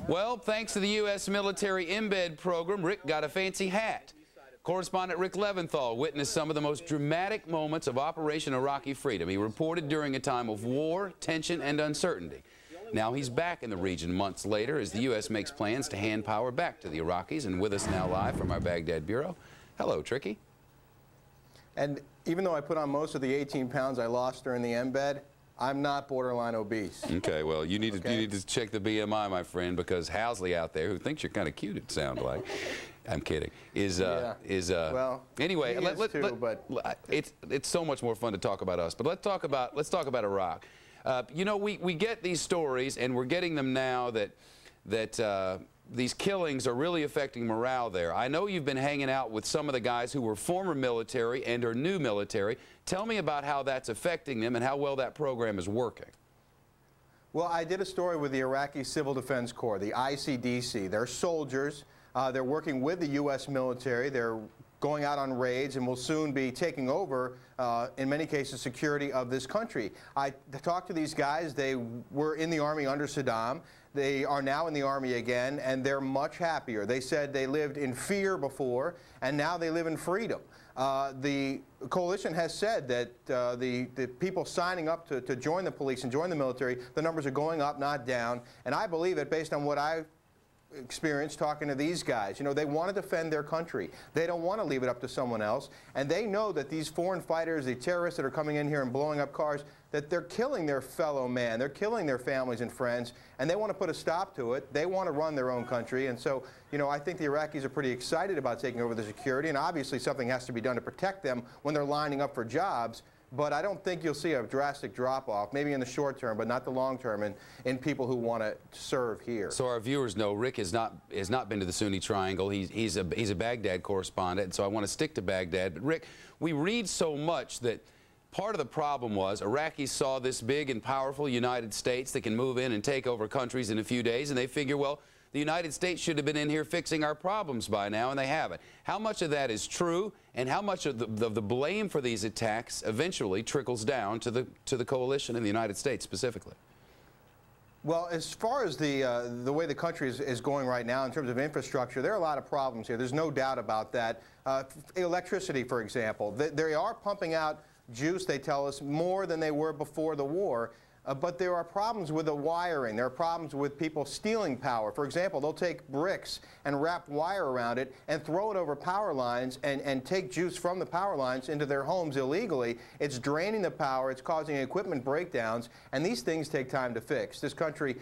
Well, thanks to the U.S. military embed program, Rick got a fancy hat. Correspondent Rick Leventhal witnessed some of the most dramatic moments of Operation Iraqi Freedom. He reported during a time of war, tension, and uncertainty. Now he's back in the region months later as the U.S. makes plans to hand power back to the Iraqis. And with us now live from our Baghdad bureau, hello, Tricky. And even though I put on most of the 18 pounds I lost during the embed, I'm not borderline obese. Okay, well, you need to check the BMI, my friend, because Housley out there, who thinks you're kind of cute, it sounds like. I'm kidding. Well, anyway, but it's so much more fun to talk about us. But let's talk about Iraq. You know, we get these stories, and we're getting them now that these killings are really affecting morale there. I know you've been hanging out with some of the guys who were former military and are new military. Tell me about how that's affecting them and how well that program is working. Well, I did a story with the Iraqi Civil Defense Corps, the ICDC. They're soldiers. They're working with the U.S. military. They're going out on raids and will soon be taking over, in many cases, security of this country. I talked to these guys. They were in the Army under Saddam. They are now in the Army again, and they're much happier. They said they lived in fear before, and now they live in freedom. The coalition has said that the people signing up to join the police and join the military, the numbers are going up, not down. And I believe that based on what I experience talking to these guys. You know, they want to defend their country. They don't want to leave it up to someone else. And they know that these foreign fighters, the terrorists that are coming in here and blowing up cars, that they're killing their fellow man. They're killing their families and friends. And they want to put a stop to it. They want to run their own country. And so, you know, I think the Iraqis are pretty excited about taking over the security. And obviously something has to be done to protect them when they're lining up for jobs. But I don't think you'll see a drastic drop-off, maybe in the short term, but not the long term, in people who want to serve here. So our viewers know Rick has not been to the Sunni Triangle. He's a Baghdad correspondent, so I want to stick to Baghdad. But Rick, we read so much that part of the problem was Iraqis saw this big and powerful United States that can move in and take over countries in a few days, and they figure, well, the United States should have been in here fixing our problems by now, and they haven't. How much of that is true, and how much of the blame for these attacks eventually trickles down to the coalition in the United States specifically? Well, as far as the way the country is going right now in terms of infrastructure, there are a lot of problems here. There's no doubt about that. Electricity, for example. They are pumping out juice, they tell us, more than they were before the war. But there are problems with the wiring. There are problems with people stealing power. For example, they'll take bricks and wrap wire around it and throw it over power lines and take juice from the power lines into their homes illegally. It's draining the power. It's causing equipment breakdowns. And these things take time to fix. This country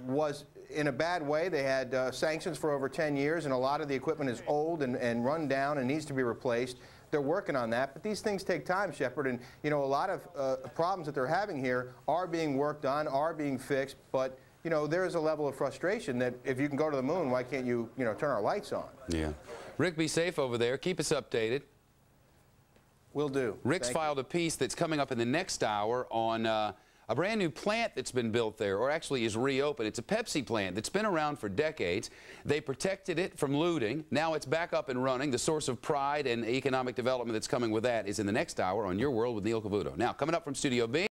was in a bad way. They had sanctions for over 10 years, and a lot of the equipment is old and run down and needs to be replaced. They're working on that, but these things take time, Shepard, and you know, a lot of problems that they're having here are being worked on, are being fixed, but you know, there is a level of frustration that if you can go to the moon, why can't you, turn our lights on? Yeah. Rick, be safe over there. Keep us updated. Will do. Rick's filed a piece that's coming up in the next hour on a brand new plant that's been built there, or actually is reopened. It's a Pepsi plant that's been around for decades. They protected it from looting. Now it's back up and running. The source of pride and economic development that's coming with that is in the next hour on Your World with Neil Cavuto. Now, coming up from Studio B.